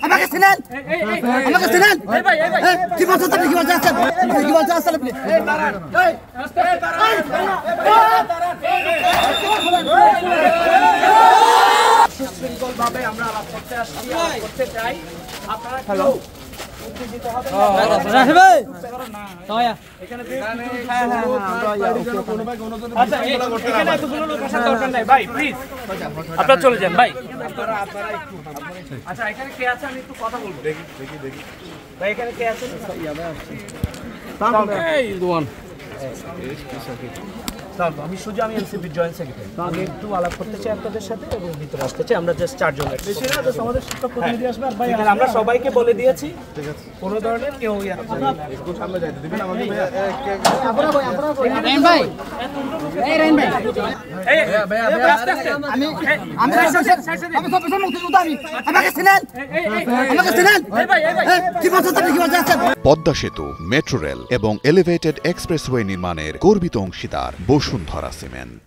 আমাকে চিনেন আমাকে চিনেন কি বলছেন আপনি কি বলছেন কি বলছেন আসলে আপনি সুশৃঙ্খলভাবে আমরা আলাপ করতে আসছি করতে চাই আপনারা হ্যালো আপনারা চলে যান ভাই। আচ্ছা এখানে কে আছে আমি একটু কথা বলবো। দেখি ভাই এখানে কে আছে? আমি সুজা, আমি এনসিপির জয়েন্ট সেক্রেটারি। আমি একটু আলাপ করতে চাই আপনাদের সাথে এবং ভিতরে আসতে চাই। আমরা জাস্ট চারজন আমাদের শিক্ষক প্রতিনিধি আসবে। আর ভাই আমরা সবাইকে বলে দিয়েছি কোনো ধরনের কেউ সামনে যাইতে দিবেন আমাদের পদ্মা সেতু, মেট্রো রেল এবং এলিভেটেড এক্সপ্রেসওয়ে নির্মাণের গর্বিত অংশীদার বসুন্ধরা সিমেন্ট।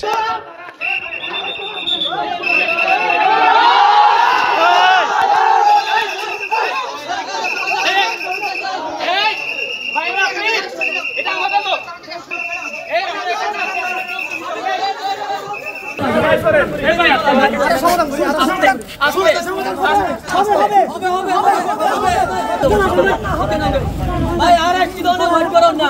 ভাই আর একটি ধরনের ভয় করো না।